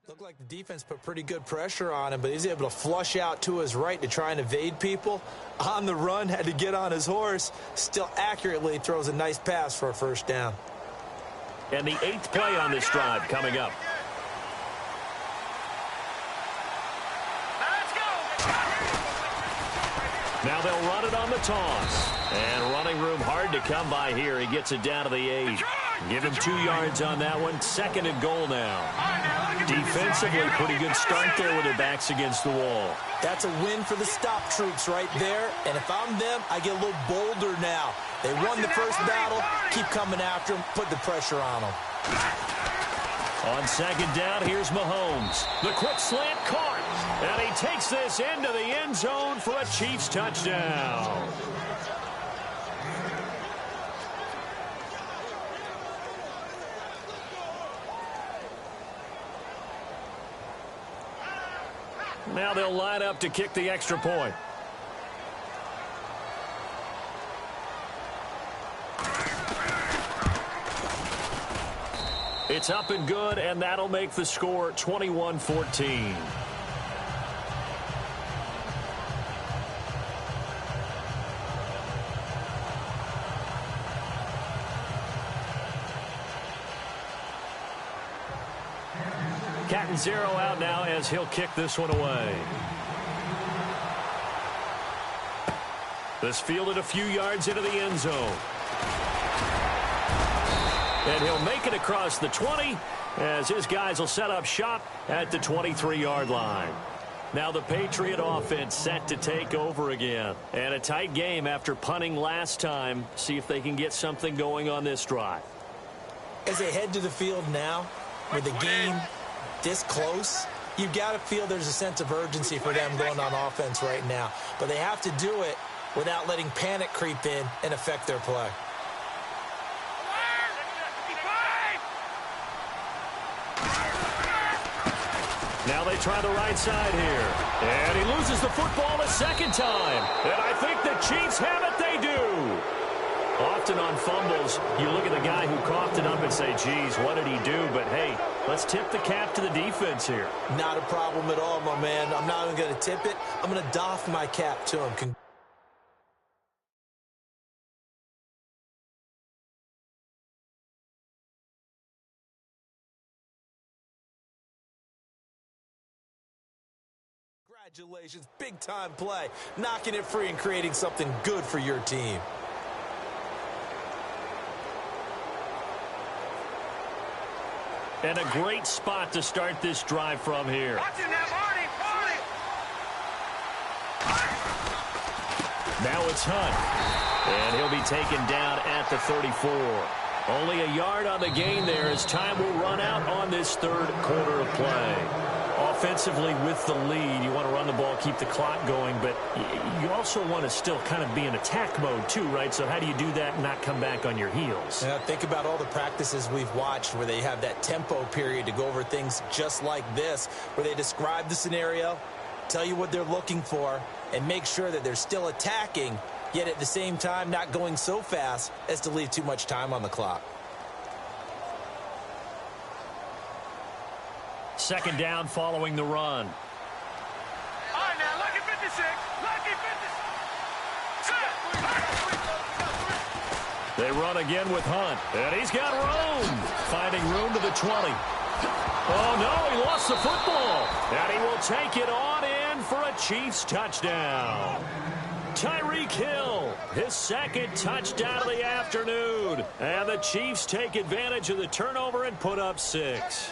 Looked like the defense put pretty good pressure on him, but he's able to flush out to his right to try and evade people. On the run, had to get on his horse. Still accurately throws a nice pass for a first down. And the 8th play on this drive coming up. Let's go! Now they'll run it on the toss. And running room hard to come by here. He gets it down to the 8. Give him 2 yards on that one. 2nd and goal now. Defensively, pretty good start there with their backs against the wall. That's a win for the stop troops right there. And if I'm them, I get a little bolder now. They won the first battle. Keep coming after them. Put the pressure on them. On 2nd down, here's Mahomes. The quick slant caught. And he takes this into the end zone for a Chiefs touchdown. Now they'll line up to kick the extra point. It's up and good, and that'll make the score 21-14. Cat and 0 out now as he'll kick this one away. This fielded a few yards into the end zone. And he'll make it across the 20 as his guys will set up shop at the 23-yard line. Now the Patriot offense set to take over again. And a tight game after punting last time. See if they can get something going on this drive. As they head to the field now, with the game this close, you've got to feel there's a sense of urgency for them going on offense right now. But they have to do it without letting panic creep in and affect their play. Now they try the right side here. And he loses the football a second time. And I think the Chiefs have it. They do. Often on fumbles, you look at the guy who coughed it up and say, geez, what did he do? But, hey, let's tip the cap to the defense here. Not a problem at all, my man. I'm not even going to tip it. I'm going to doff my cap to him. Congratulations, big-time play. Knocking it free and creating something good for your team. And a great spot to start this drive from here. Now it's Hunt. And he'll be taken down at the 34. Only a yard on the gain there as time will run out on this third quarter of play. Offensively with the lead, you want to run the ball, keep the clock going, but you also want to still kind of be in attack mode too, right? So how do you do that and not come back on your heels? Yeah, think about all the practices we've watched where they have that tempo period to go over things just like this, where they describe the scenario, tell you what they're looking for, and make sure that they're still attacking, yet at the same time not going so fast as to leave too much time on the clock. 2nd down following the run. All right, now, lucky 56. Lucky 56. They run again with Hunt. And he's got room. Finding room to the 20. Oh, no, he lost the football. And he will take it on in for a Chiefs touchdown. Tyreek Hill, his 2nd touchdown of the afternoon. And the Chiefs take advantage of the turnover and put up 6.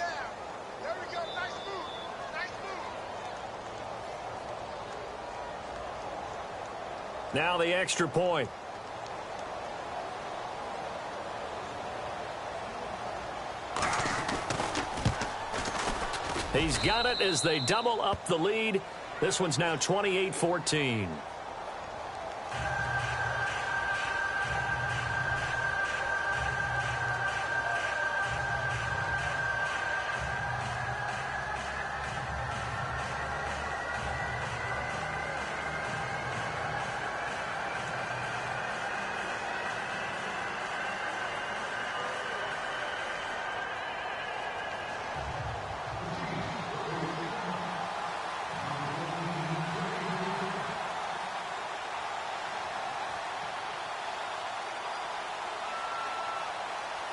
Now the extra point. He's got it as they double up the lead. This one's now 28-14.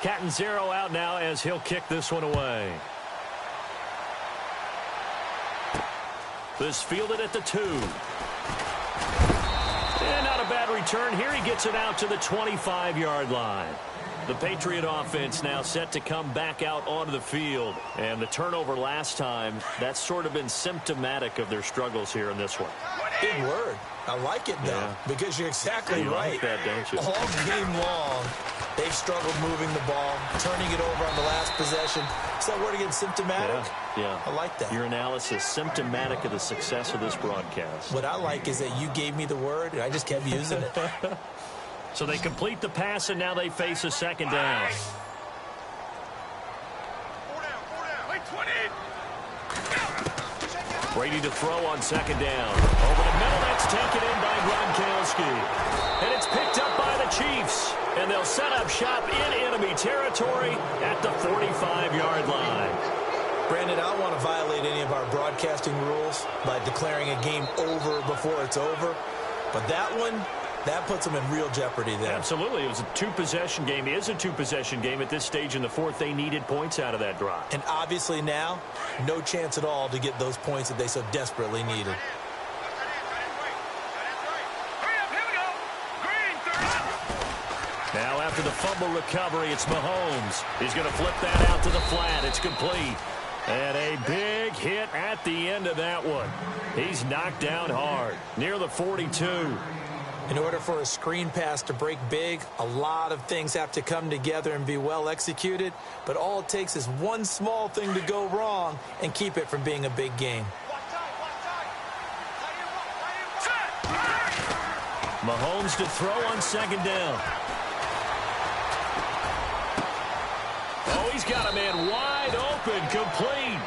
Cat and 0 out now as he'll kick this one away. This fielded at the 2. return here. He gets it out to the 25-yard line. The Patriot offense now set to come back out onto the field. And the turnover last time, that's sort of been symptomatic of their struggles here in this one. Big word. I like it, though, because you're exactly right. Like that, don't you? All game long, they've struggled moving the ball, turning it over on the last possession. Is that word again, symptomatic? Yeah. I like that. Your analysis, symptomatic of the success of this broadcast. What I like is that you gave me the word, and I just kept using it. So they complete the pass, and now they face a second down. Brady to throw on second down. Over the middle, that's taken in by Gronkowski. And it's picked up by the Chiefs. And they'll set up shop in enemy territory at the 45-yard line. Brandon, I don't want to violate any of our broadcasting rules by declaring a game over before it's over. But that one, that puts them in real jeopardy there. Absolutely. It was a two-possession game. It is a two-possession game at this stage in the fourth. They needed points out of that drive. And obviously now, no chance at all to get those points that they so desperately needed. Now after the fumble recovery, it's Mahomes. He's going to flip that out to the flat. It's complete. And a big hit at the end of that one. He's knocked down hard, near the 42. In order for a screen pass to break big, a lot of things have to come together and be well executed. But all it takes is one small thing to go wrong and keep it from being a big game. Mahomes to throw on second down. Oh, he's got a man wide open, complete.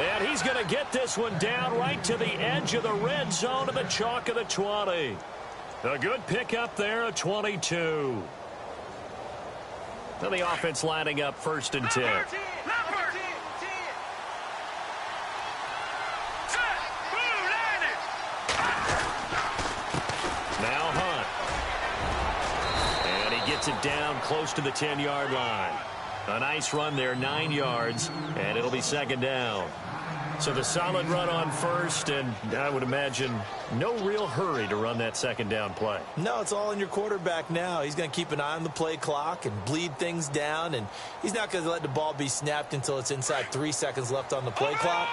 And he's going to get this one down right to the edge of the red zone of the chalk of the 20. A good pickup there, a 22. Now the offense lining up 1st and 10. Now Hunt. And he gets it down close to the 10-yard line. A nice run there, 9 yards, and it'll be second down. So the solid run on first, and I would imagine no real hurry to run that second down play. No, it's all in your quarterback now. He's going to keep an eye on the play clock and bleed things down, and he's not going to let the ball be snapped until it's inside 3 seconds left on the play clock.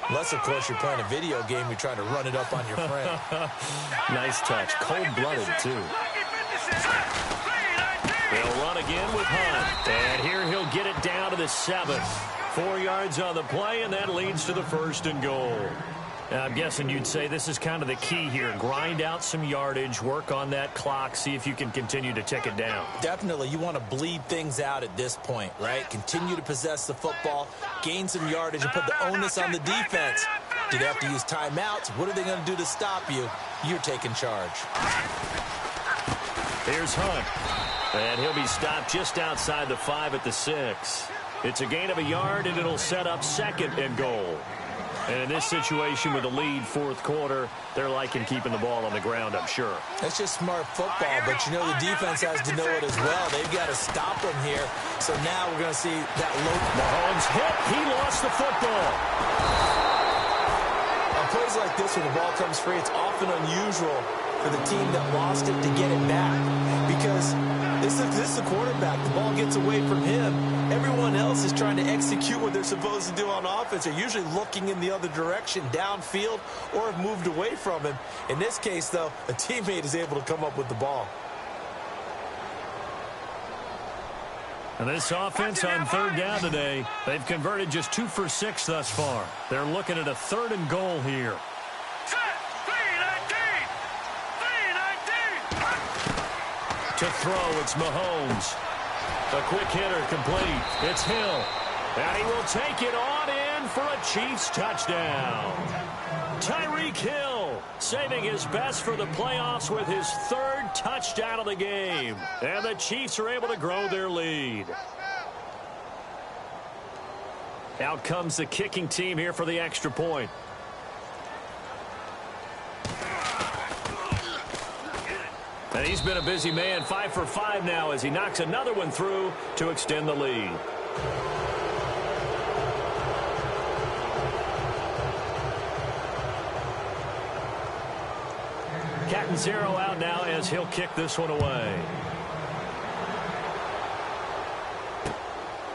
Unless, of course, you're playing a video game, you're trying to run it up on your friend. Nice touch. Cold-blooded, too. They'll run again with Hunt, and here he'll get it down to the 7. 4 yards on the play, and that leads to the 1st and goal. Now, I'm guessing you'd say this is kind of the key here. Grind out some yardage, work on that clock, see if you can continue to tick it down. Definitely. You want to bleed things out at this point, right? Continue to possess the football, gain some yardage, and put the onus on the defense. Do they have to use timeouts? What are they going to do to stop you? You're taking charge. Here's Hunt, and he'll be stopped just outside the 5 at the 6. It's a gain of a yard, and it'll set up 2nd and goal. And in this situation with a lead 4th quarter, they're liking keeping the ball on the ground, I'm sure. That's just smart football, but you know the defense has to know it as well. They've got to stop them here. So now we're going to see that low. Mahomes hit. He lost the football. On plays like this, when the ball comes free, it's often unusual for the team that lost it to get it back, because this is the quarterback. The ball gets away from him. Everyone else is trying to execute what they're supposed to do on offense. They're usually looking in the other direction, downfield, or have moved away from him. In this case, though, a teammate is able to come up with the ball. And this offense on 3rd down today, they've converted just 2 for 6 thus far. They're looking at a 3rd and goal here. To throw, it's Mahomes. A quick hitter complete. It's Hill. And he will take it on in for a Chiefs touchdown. Tyreek Hill saving his best for the playoffs with his 3rd touchdown of the game. And the Chiefs are able to grow their lead. Out comes the kicking team here for the extra point. And he's been a busy man, 5 for 5 now as he knocks another one through to extend the lead. Captain zero out now as he'll kick this one away.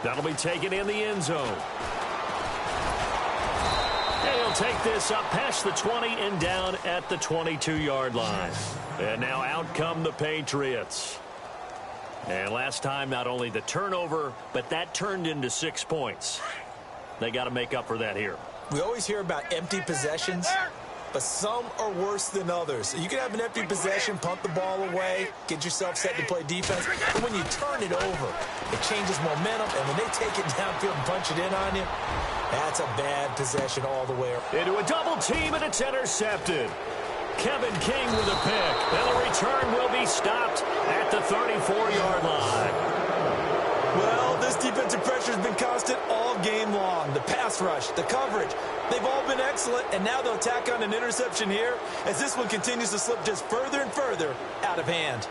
That'll be taken in the end zone. And he'll take this up past the 20 and down at the 22-yard line. And now out come the Patriots. And last time, not only the turnover, but that turned into 6 points. They got to make up for that here. We always hear about empty possessions, but some are worse than others. You can have an empty possession, punt the ball away, get yourself set to play defense. But when you turn it over, it changes momentum, and when they take it downfield and punch it in on you, that's a bad possession all the way around. Into a double team, and it's intercepted. Kevin King with a pick, and the return will be stopped at the 34-yard line. Well, this defensive pressure has been constant all game long. The pass rush, the coverage, they've all been excellent, and now they'll tack on an interception here as this one continues to slip just further and further out of hand.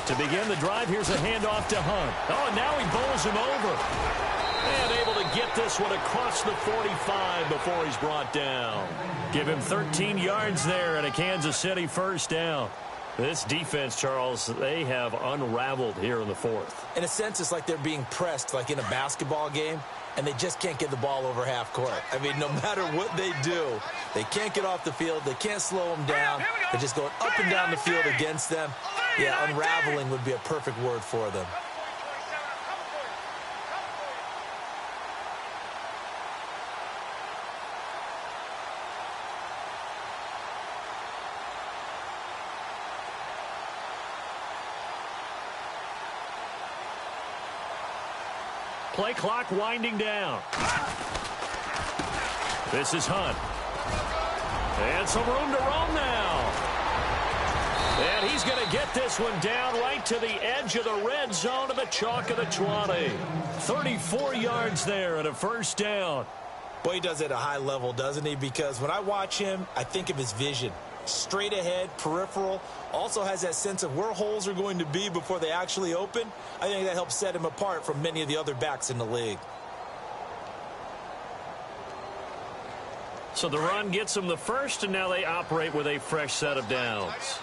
To begin the drive, here's a handoff to Hunt. Oh, and now he bowls him over. And able to get this one across the 45 before he's brought down. Give him 13 yards there and a Kansas City first down. This defense, Charles, they have unraveled here in the fourth. In a sense, it's like they're being pressed like in a basketball game, and they just can't get the ball over half court. I mean, no matter what they do, they can't get off the field. They can't slow them down. They're just going up and down the field against them. Yeah, unraveling would be a perfect word for them. Play clock winding down. This is Hunt. And some room to roam now. And he's going to get this one down right to the edge of the red zone of the chalk of the 20. 34 yards there and a first down. Boy, he does it at a high level, doesn't he? Because when I watch him, I think of his vision. Straight ahead, peripheral, also has that sense of where holes are going to be before they actually open. I think that helps set him apart from many of the other backs in the league. So the run gets them the first, and now they operate with a fresh set of downs.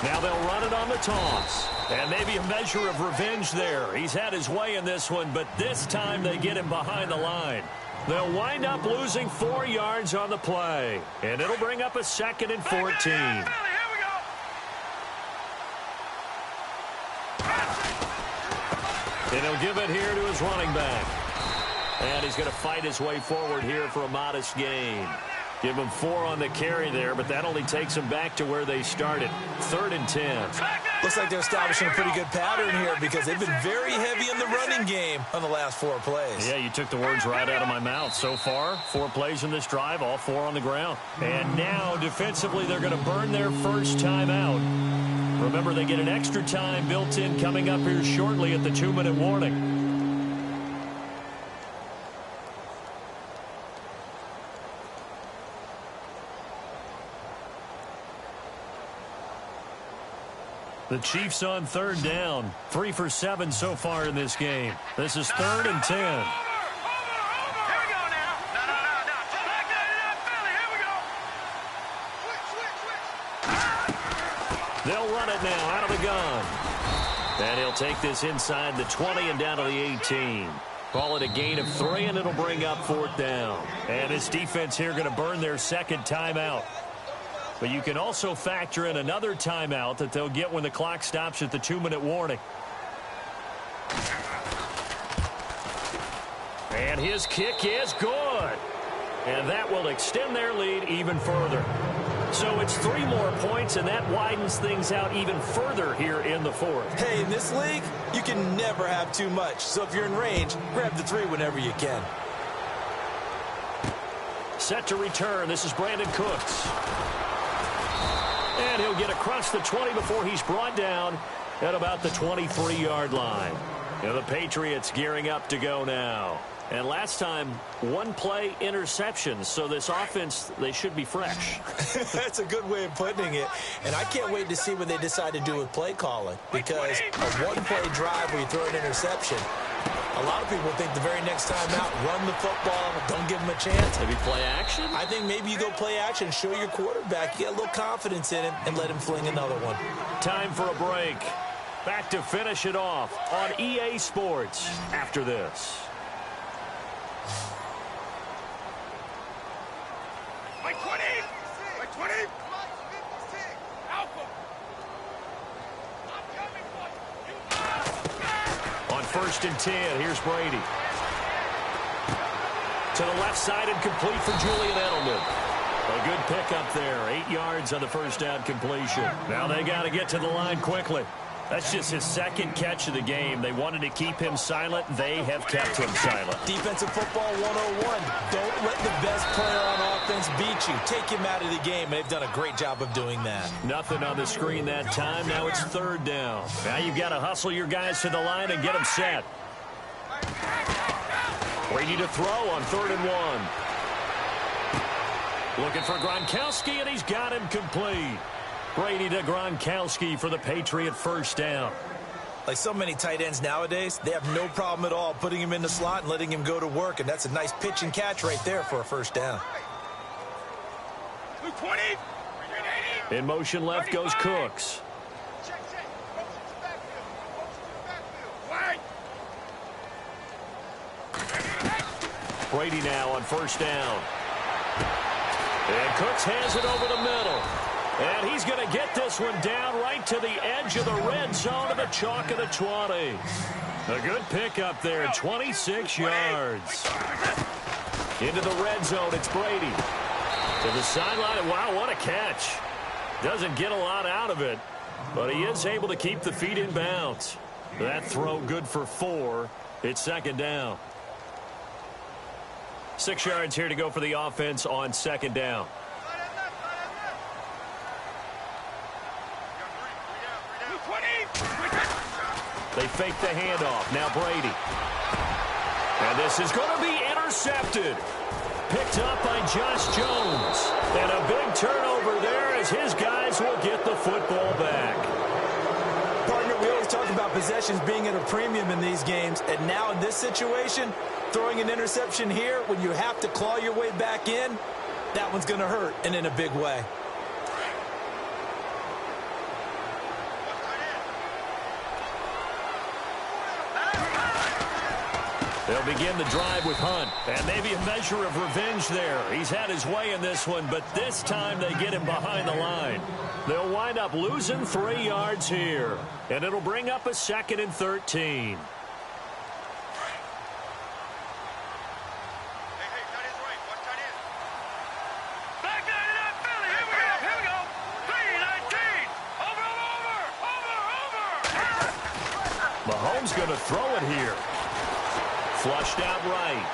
Now they'll run it on the toss. And maybe a measure of revenge there. He's had his way in this one, but this time they get him behind the line. They'll wind up losing 4 yards on the play. And it'll bring up a 2nd and 14. And he'll give it here to his running back. And he's going to fight his way forward here for a modest gain. Give him 4 on the carry there, but that only takes them back to where they started. 3rd and 10. Looks like they're establishing a pretty good pattern here because they've been very heavy in the running game on the last 4 plays. Yeah, you took the words right out of my mouth. So far, 4 plays in this drive, all 4 on the ground. And now, defensively, they're going to burn their first timeout. Remember, they get an extra time built in coming up here shortly at the 2-minute warning. The Chiefs on 3rd down. 3 for 7 so far in this game. This is 3rd and 10. Here we go now. No. Back there, Philly. Here we go. Switch. They'll run it now out of the gun. And he'll take this inside the 20 and down to the 18. Call it a gain of 3, and it'll bring up 4th down. And this defense here going to burn their 2nd timeout. But you can also factor in another timeout that they'll get when the clock stops at the 2-minute warning. And his kick is good. And that will extend their lead even further. So it's 3 more points, and that widens things out even further here in the 4th. Hey, in this league, you can never have too much. So if you're in range, grab the 3 whenever you can. Set to return. This is Brandon Cooks. And he'll get across the 20 before he's brought down at about the 23-yard line. And the Patriots gearing up to go now. And last time, one play interception. So this offense, they should be fresh. That's a good way of putting it. And I can't wait to see what they decide to do with play calling. Because a one-play drive where you throw an interception, a lot of people think the very next time out, run the football, don't give them a chance. Maybe play action? I think maybe you go play action, show your quarterback, you get a little confidence in him, and let him fling another one. Time for a break. Back to finish it off on EA Sports after this. Like 20! Like 20! Alpha! I'm coming for you! On 1st and 10, here's Brady. To the left side and complete for Julian Edelman. A good pickup there. 8 yards on the first down completion. Now they got to get to the line quickly. That's just his second catch of the game. They wanted to keep him silent. They have kept him silent. Defensive football 101. Don't let the best player on offense beat you. Take him out of the game, and they've done a great job of doing that. Nothing on the screen that time. Now it's 3rd down. Now you've got to hustle your guys to the line and get them set. Brady to throw on 3rd and 1. Looking for Gronkowski, and he's got him complete. Brady to Gronkowski for the Patriot first down. Like so many tight ends nowadays, they have no problem at all putting him in the slot and letting him go to work, and that's a nice pitch and catch right there for a first down. 20! In motion left goes Cooks. Brady now on 1st down. And Cooks has it over the middle. And he's going to get this one down right to the edge of the red zone to the chalk of the 20. A good pickup there, 26 yards. Into the red zone, it's Brady. To the sideline, wow, what a catch. Doesn't get a lot out of it, but he is able to keep the feet in bounds. That throw good for 4. It's 2nd down. 6 yards here to go for the offense on 2nd down. They fake the handoff. Now Brady. And this is going to be intercepted. Picked up by Josh Jones. And a big turnover there as his guys will get the football back. Partner, we always talk about possessions being at a premium in these games. And now in this situation, throwing an interception here when you have to claw your way back in, that one's going to hurt, and in a big way. They'll begin the drive with Hunt. And maybe a measure of revenge there. He's had his way in this one, but this time they get him behind the line. They'll wind up losing 3 yards here. And it'll bring up a 2nd and 13. Mahomes going to throw it here. Flushed out right.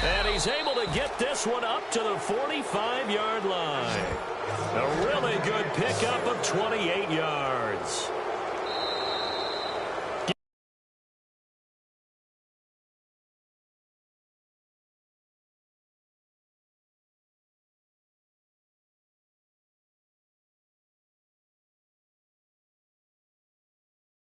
And he's able to get this one up to the 45-yard line. A really good pickup of 28 yards.